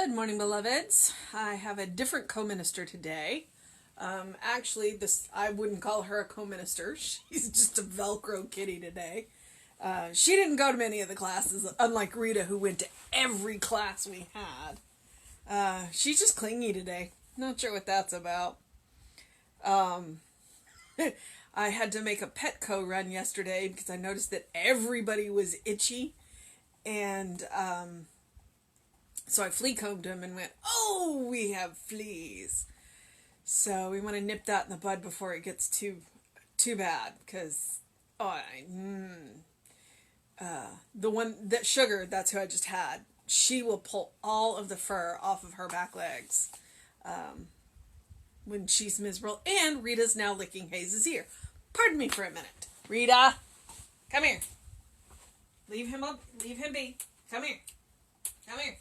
Good morning, beloveds. I have a different co-minister today. Actually, I wouldn't call her a co-minister. She's just a Velcro kitty today. She didn't go to many of the classes, unlike Rita, who went to every class we had. She's just clingy today. Not sure what that's about. I had to make a Petco run yesterday because I noticed that everybody was itchy. And so I flea combed him and went, oh, we have fleas. So we want to nip that in the bud before it gets too bad. Because, the one, that Sugar, that's who I just had. She will pull all of the fur off of her back legs when she's miserable. And Rita's now licking Hayes' ear. Pardon me for a minute. Rita, come here. Leave him up. Leave him be. Come here. Come here.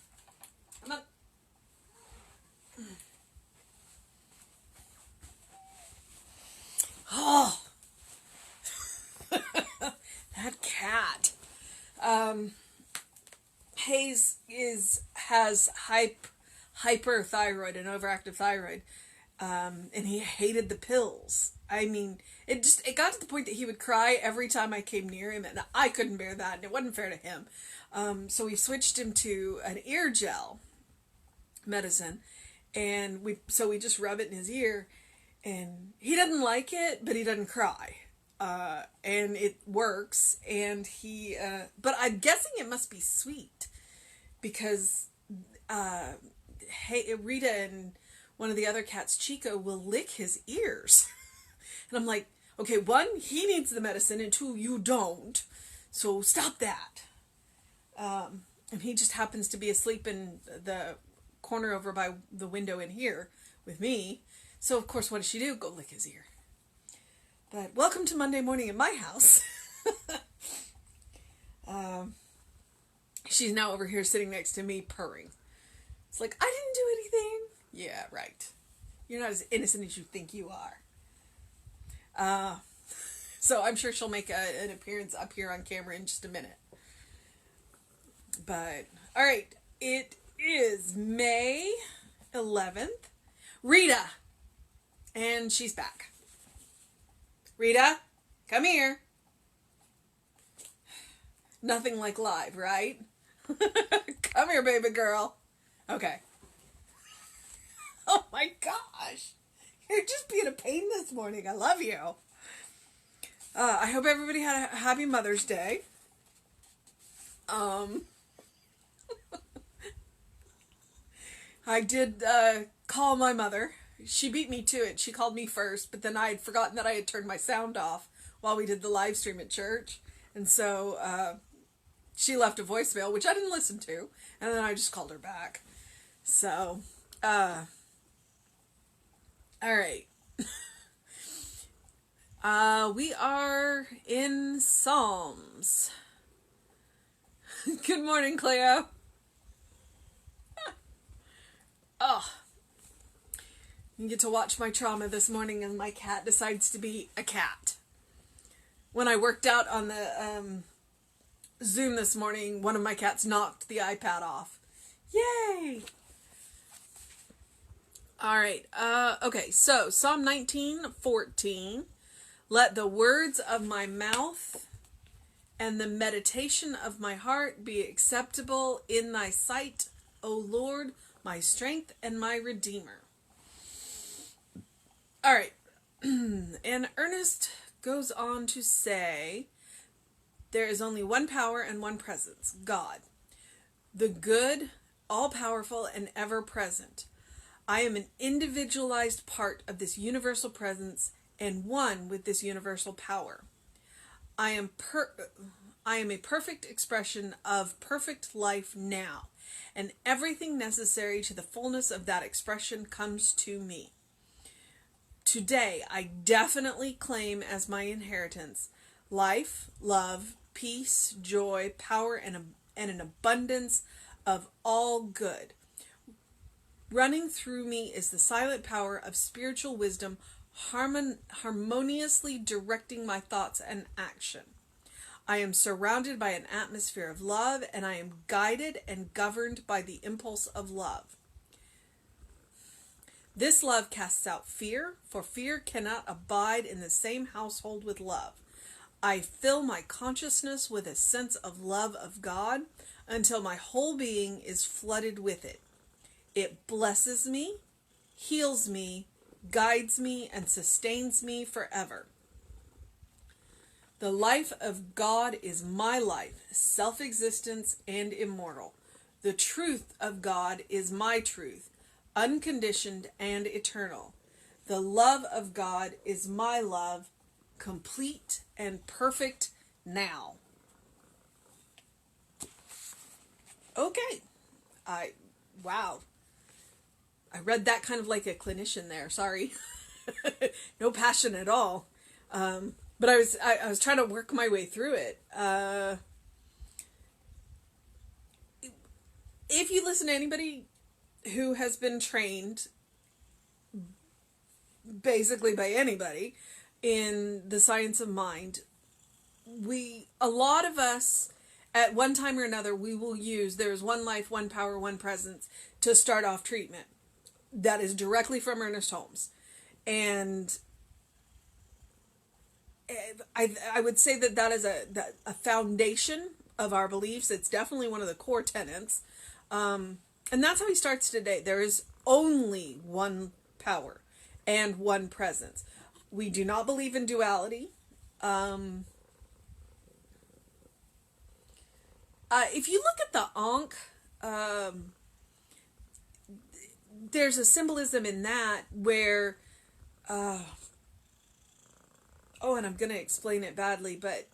Come on. Oh. That cat. Hayes has hyperthyroid and overactive thyroid. And he hated the pills. I mean, it got to the point that he would cry every time I came near him, and I couldn't bear that, and it wasn't fair to him. So we switched him to an ear gel medicine, and we just rub it in his ear, and he doesn't like it, but he doesn't cry. And it works, and but I'm guessing it must be sweet, because Rita and one of the other cats, Chico, will lick his ears. And I'm like, okay, one, he needs the medicine, and two, you don't. So stop that. And he just happens to be asleep in the corner over by the window in here with me. So, of course, what does she do? Go lick his ear. But welcome to Monday morning in my house. She's now over here sitting next to me purring. It's like, I didn't do anything. Yeah, right. You're not as innocent as you think you are. So I'm sure she'll make an appearance up here on camera in just a minute. But, alright, it is May 11th. Rita! And she's back. Rita, come here. Nothing like live, right? Come here, baby girl. Okay. Oh my gosh. You're just being a pain this morning. I love you. I hope everybody had a happy Mother's Day. I did call my mother. She beat me to it. She called me first, but then I had forgotten that I had turned my sound off while we did the live stream at church. And so she left a voicemail, which I didn't listen to. And then I just called her back. So, all right. We are in Psalms. Good morning, Cleo. Oh. You get to watch my trauma this morning, and my cat decides to be a cat. When I worked out on the Zoom this morning, one of my cats knocked the iPad off. Yay! Alright, okay, so Psalm 19:14. Let the words of my mouth and the meditation of my heart be acceptable in thy sight, O Lord, my strength and my redeemer. Alright, and Ernest goes on to say, there is only one power and one presence, God, the good, all-powerful, and ever-present. I am an individualized part of this universal presence and one with this universal power. I am a perfect expression of perfect life now, and everything necessary to the fullness of that expression comes to me. Today, I definitely claim as my inheritance life, love, peace, joy, power, and an abundance of all good. Running through me is the silent power of spiritual wisdom, harmoniously directing my thoughts and action. I am surrounded by an atmosphere of love, and I am guided and governed by the impulse of love. This love casts out fear, for fear cannot abide in the same household with love. I fill my consciousness with a sense of love of God until my whole being is flooded with it. It blesses me, heals me, guides me, and sustains me forever. The life of God is my life, self-existence and immortal. The truth of God is my truth, unconditioned and eternal. The love of God is my love, complete and perfect now. Okay. Wow. I read that kind of like a clinician there. Sorry. No passion at all. But I was trying to work my way through it. If you listen to anybody who has been trained basically by anybody in the science of mind, a lot of us at one time or another, we will use there's one life, one power, one presence to start off treatment. That is directly from Ernest Holmes. And I would say that is a foundation of our beliefs. It's definitely one of the core tenets. And that's how he starts today. There is only one power and one presence. We do not believe in duality. If you look at the Ankh, there's a symbolism in that where, and I'm going to explain it badly, but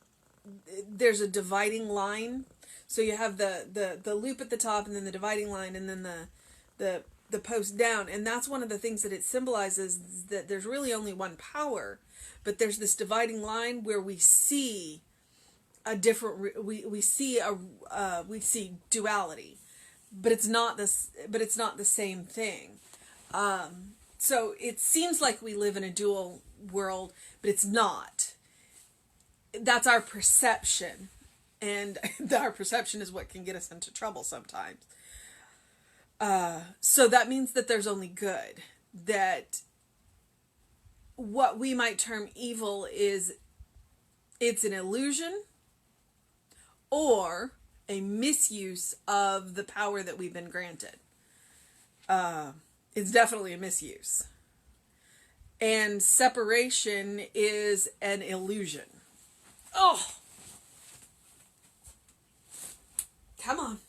there's a dividing line. So you have the loop at the top, and then the dividing line, and then the post down. And that's one of the things that it symbolizes, that there's really only one power, but there's this dividing line where we see a different, we see duality, but it's not the same thing. So it seems like we live in a dual world, but it's not. That's our perception. And our perception is what can get us into trouble sometimes. So that means that there's only good. That what we might term evil it's an illusion or a misuse of the power that we've been granted. It's definitely a misuse. And separation is an illusion. Oh! Come on.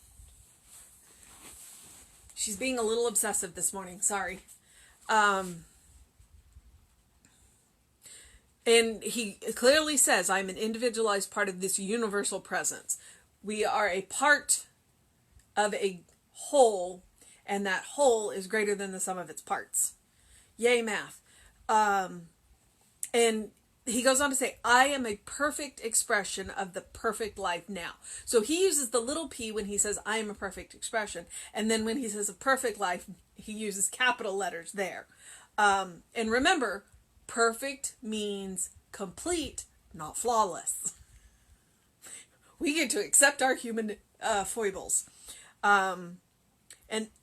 She's being a little obsessive this morning. Sorry. And he clearly says, I'm an individualized part of this universal presence. We are a part of a whole, and that whole is greater than the sum of its parts. Yay, math. And he goes on to say, I am a perfect expression of the perfect life now. So he uses the little p when he says, I am a perfect expression. And then when he says a perfect life, he uses capital letters there. And remember, perfect means complete, not flawless. We get to accept our human foibles. And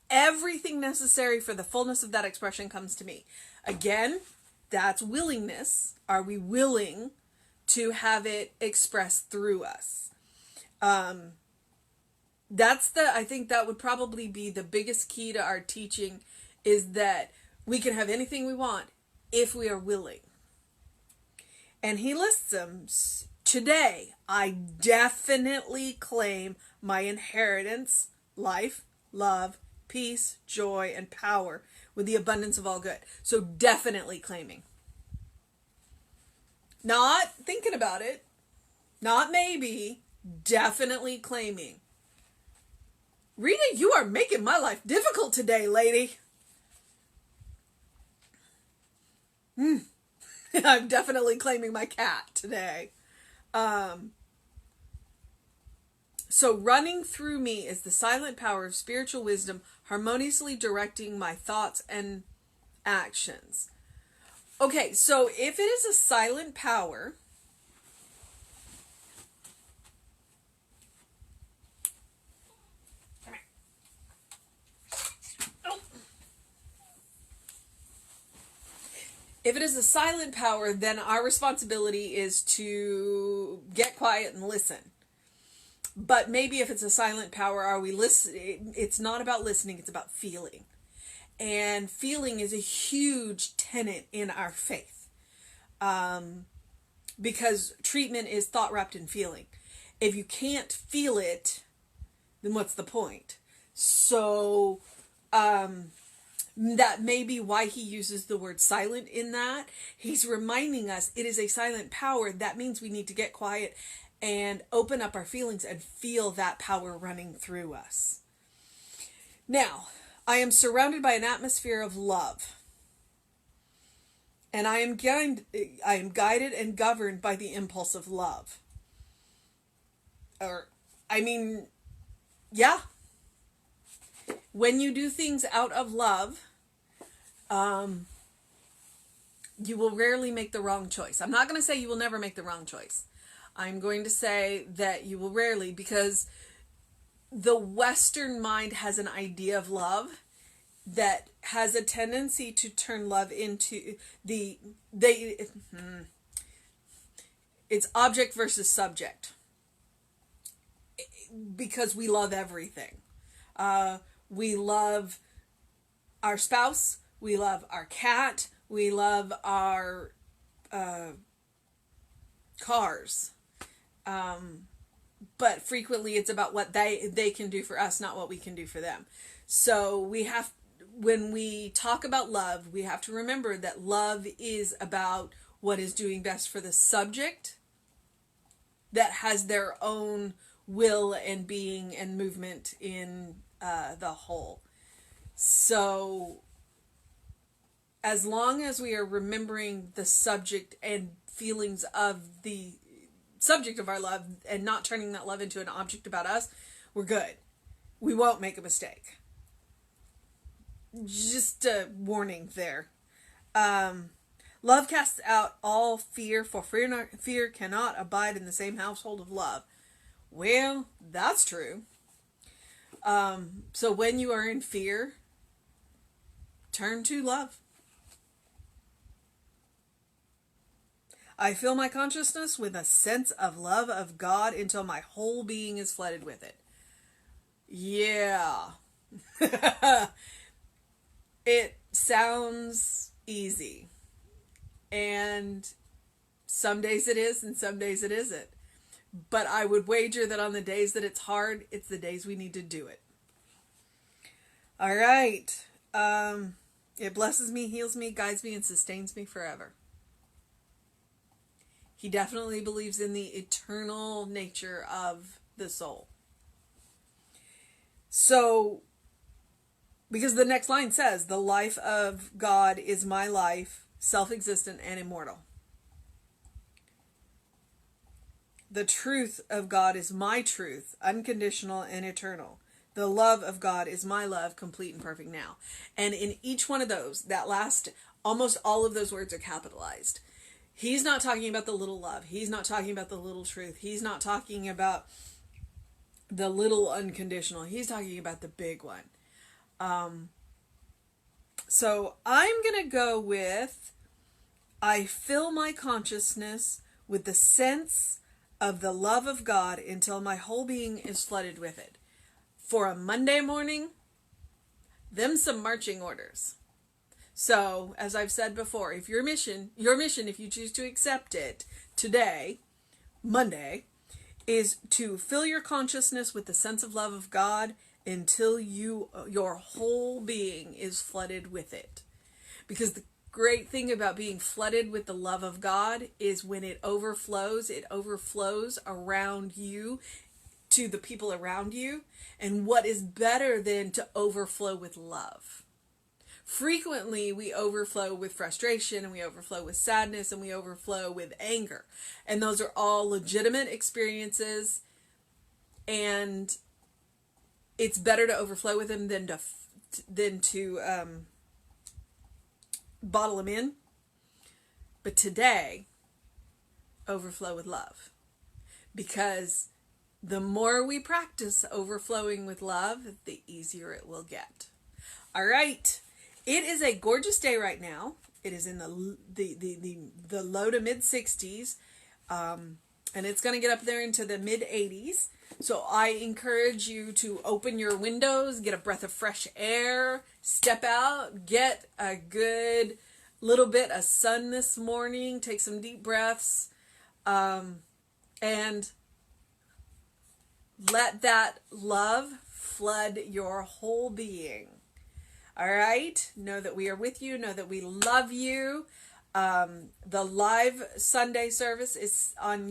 everything necessary for the fullness of that expression comes to me. Again, that's willingness. Are we willing to have it expressed through us? I think that would probably be the biggest key to our teaching, is that we can have anything we want if we are willing. And he lists them. Today, I definitely claim my inheritance, life, love, peace, joy, and power with the abundance of all good. So definitely claiming. Not thinking about it. Not maybe. Definitely claiming. Rita, you are making my life difficult today, lady. I'm definitely claiming my cat today. So running through me is the silent power of spiritual wisdom, harmoniously directing my thoughts and actions. Okay, so if it is a silent power, If it is a silent power, then our responsibility is to get quiet and listen. But maybe if it's a silent power, are we listening? It's not about listening, it's about feeling. And feeling is a huge tenet in our faith. Because treatment is thought wrapped in feeling. If you can't feel it, then what's the point? So, that may be why he uses the word silent in that. He's reminding us it is a silent power. That means we need to get quiet and open up our feelings and feel that power running through us. Now, I am surrounded by an atmosphere of love. And I am guided and governed by the impulse of love. Yeah. When you do things out of love, you will rarely make the wrong choice. I'm not going to say you will never make the wrong choice. I'm going to say that you will rarely, because the Western mind has an idea of love that has a tendency to turn love into it's object versus subject. Because we love everything. We love our spouse, we love our cat, we love our cars. But frequently it's about what they can do for us, not what we can do for them. So when we talk about love, we have to remember that love is about what is doing best for the subject that has their own will and being and movement in the whole. So as long as we are remembering the subject and feelings of the subject of our love and not turning that love into an object about us, we're good. We won't make a mistake. Just a warning there. Love casts out all fear, for fear cannot abide in the same household of love. Well, that's true. So when you are in fear, turn to love. I fill my consciousness with a sense of love of God until my whole being is flooded with it. Yeah. It sounds easy. And some days it is and some days it isn't. But I would wager that on the days that it's hard, it's the days we need to do it. All right. It blesses me, heals me, guides me, and sustains me forever. He definitely believes in the eternal nature of the soul. So, because the next line says, the life of God is my life, self-existent and immortal. The truth of God is my truth, unconditional and eternal. The love of God is my love, complete and perfect now. And in each one of those, that last, almost all of those words are capitalized. He's not talking about the little love. He's not talking about the little truth. He's not talking about the little unconditional. He's talking about the big one. So I'm going to go with, I fill my consciousness with the sense of the love of God until my whole being is flooded with it. For a Monday morning, them some marching orders. So, as I've said before, if your mission, if you choose to accept it today, Monday, is to fill your consciousness with the sense of love of God until your whole being is flooded with it. Because the great thing about being flooded with the love of God is when it overflows around you to the people around you. And what is better than to overflow with love? Frequently, we overflow with frustration, and we overflow with sadness, and we overflow with anger. And those are all legitimate experiences, and it's better to overflow with them than to bottle them in. But today, overflow with love. Because the more we practice overflowing with love, the easier it will get. All right. It is a gorgeous day right now. It is in the low to mid 60s, and it's going to get up there into the mid 80s. So I encourage you to open your windows, get a breath of fresh air, step out, get a good little bit of sun this morning, take some deep breaths, and let that love flood your whole being. All right? Know that we are with you. Know that we love you. The live Sunday service is on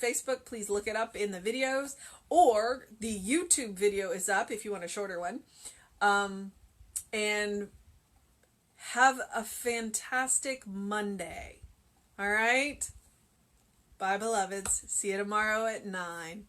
Facebook. Please look it up in the videos. Or the YouTube video is up if you want a shorter one. And have a fantastic Monday. All right? Bye, beloveds. See you tomorrow at 9.